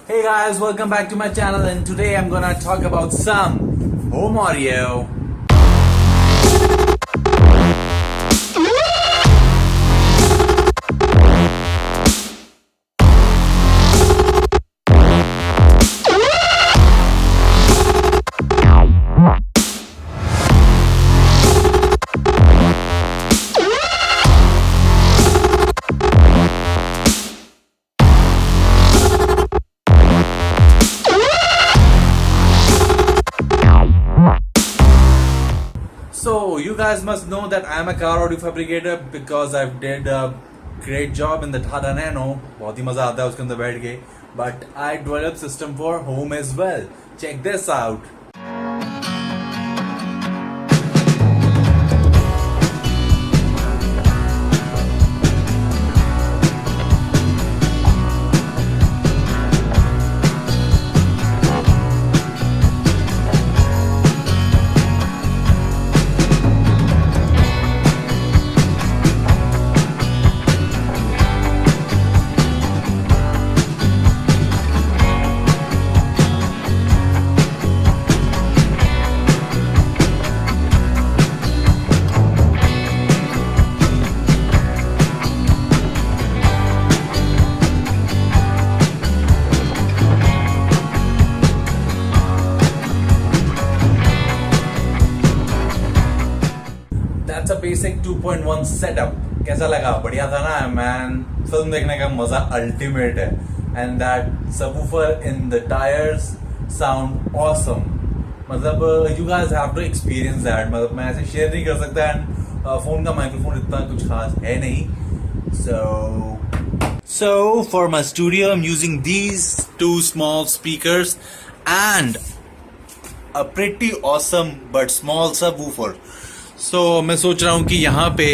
Hey guys, welcome back to my channel, and today I'm gonna talk about some home audio. So you guys must know that I am a car audio fabricator because I did a great job in the Tata Nano. बहुत ही मजा आता है उसके अंदर बैठ के. But I developed system for home as well. Check this out. That's a basic 2.1 setup. कैसा लगा? बढ़िया था ना मैन. फिल्म देखने का मजा अल्टीमेट है. And that subwoofer in the tires sound awesome. मतलब you guys have to experience that. मतलब मैं ऐसे शेयर नहीं कर सकता. And फोन का माइक्रोफोन इतना कुछ खास है नहीं. So for my studio I'm using these two small speakers and a pretty awesome but small subwoofer. So मैं सोच रहा हूँ कि यहाँ पे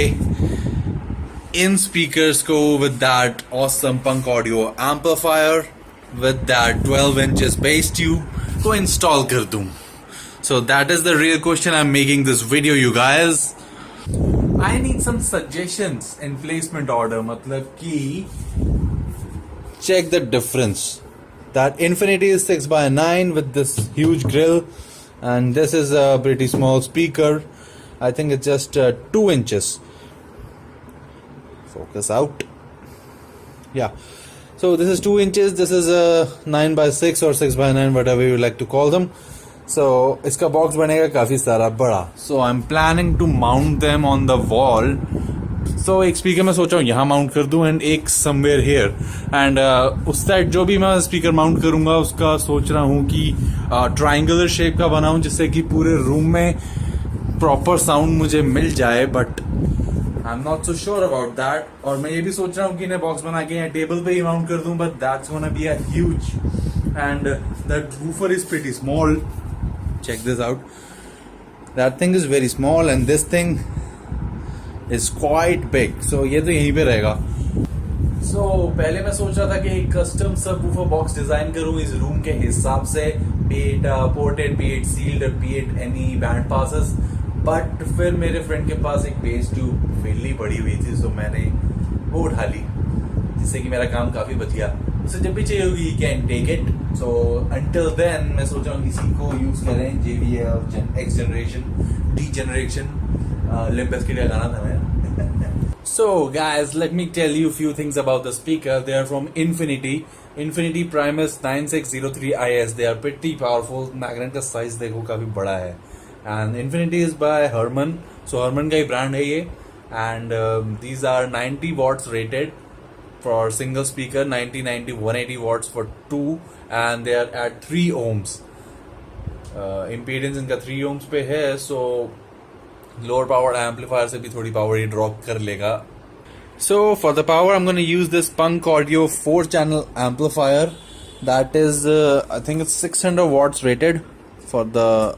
इन speakers को with that awesome punk audio amplifier with that 12 inches bass tube को install कर दूँ. So that is the real question I'm making this video, you guys. I need some suggestions in placement order. मतलब कि check the difference. That Infinity is 6x9 with this huge grill, and this is a pretty small speaker. I think it's just 2 inches. Focus out. Yeah. So this is 2 inches. This is a 9x6 or 6x9, whatever you like to call them. So इसका box बनेगा काफी सारा बड़ा. So I'm planning to mount them on the wall. So एक speaker मैं सोच रहा हूँ यहाँ mount कर दूँ and एक somewhere here. And उस side जो भी मैं speaker mount करूँगा उसका सोच रहा हूँ कि triangular shape का बनाऊँ जिससे कि पूरे room में प्रॉपर साउंड मुझे मिल जाए. But I am not so sure about that. और मैं ये भी सोच रहा हूँ कि इन्हें बॉक्स बना के यहाँ टेबल पे ही माउंट कर दूं. But that's gonna be a huge and that woofer is pretty small. Check this out. That thing is very small and this thing is quite big. So ये तो यहीं पे रहेगा. सो पहले मैं सोच रहा था कि एक कस्टम सब वूफर बॉक्स डिजाइन करूं इस रूम के हिसाब से. Be it ported, be it sealed, be it any band passes. But फिर मेरे फ्रेंड के पास एक बेस ट्यूब वेली पड़ी हुई थी, सो मैंने वो उठा ली जिससे कि मेरा काम काफी बच गया. उसे जब भी चाहिए होगी can take it. So until then मैं सोच रहा हूँ इसी को यूज करें. JBL X generation, D generation, Limp Bizkit का गाना था मेरा. So guys, let me tell you a few things about the speaker. They are from Infinity Primus 9603IS. They are pretty powerful. Magnet का size देखो काफी बड़ा है. And Infinity is by Harman. So Harman का ही brand है ये. And these are 90 watts rated for single speaker, 90, 180 watts for two, and they are at 3 ohms. Impedance इनका 3 ohms पे है. So lower powered amplifier से भी थोड़ी power ही drop कर लेगा. So for the power I'm going to use this Punk Audio 4-channel amplifier. That is I think it's 600 watts rated for the.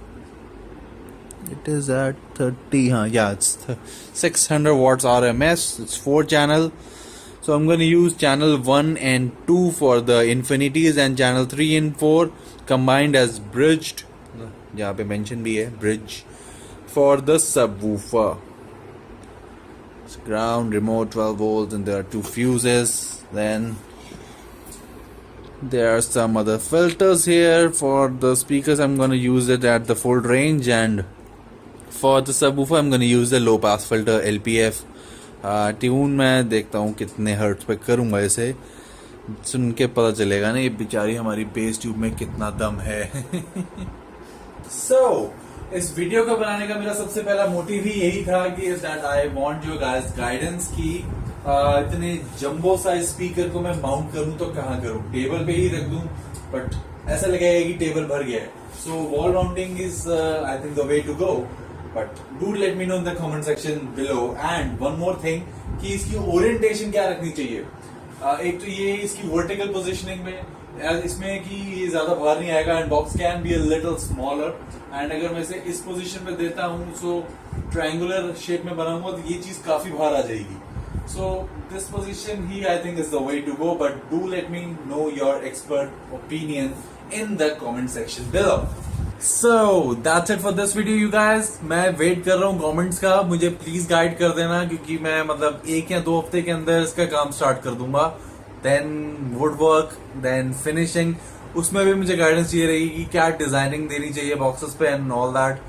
It is at 30. Yeah, it's 600 watts RMS. It's 4-channel. So I'm going to use channel 1 and 2 for the Infinities and channel 3 and 4 combined as bridged. यहाँ पे mention भी है bridge for the subwoofer. It's ground, remote 12 volts, and there are 2 fuses. Then There are some other filters here for the speakers. I'm going to use it at the full range, and for the subwoofer I'm going to use the low pass filter LPF. Tune मैं देखता हूँ कितने hertz पे करूँगा, इसे सुन के पता चलेगा ना ये बेचारी हमारी बेस ट्यूब में कितना दम है. इस वीडियो को बनाने का मेरा सबसे पहला मोटिव ही यही था कि I want your guys guidance की इतने जंबो साइज स्पीकर को मैं माउंट करूं तो कहां करूं, टेबल पे ही रख दूं, बट ऐसा लगेगा कि टेबल भर गया है. So wall mounting is I think the way to go, but do let me know in the comment section below. And one more thing कि इसकी ओरिएंटेशन क्या रखनी चाहिए. एक तो ये इसकी वर्टिकल पोजिशनिंग में इसमें कि ये ज्यादा बाहर नहीं आएगा, and box can be a little smaller. And अगर मैं इसे इस पोजीशन पे देता हूं, सो ट्रायंगुलर शेप में बनाऊंगा तो ये चीज काफी बाहर आ जाएगी. सो दिस पोजीशन ही I think is the way to go, but do let me know your expert opinion in the comment section below. So that's it for this video you guys. मैं wait कर रहा हूँ comments का, मुझे please guide कर देना, क्योंकि मैं मतलब 1 या 2 हफ्ते के अंदर इसका काम स्टार्ट कर दूंगा. Then wood work, then finishing, उसमें भी मुझे गाइडेंस चाहिए रहेगी कि क्या डिजाइनिंग देनी चाहिए बॉक्सेस पे एंड ऑल दैट.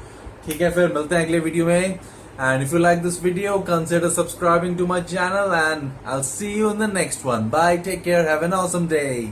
ठीक है, फिर मिलते हैं अगले वीडियो में. And if you like this video consider subscribing to my channel, and I will see you in the next one. Bye, take care, have an awesome day.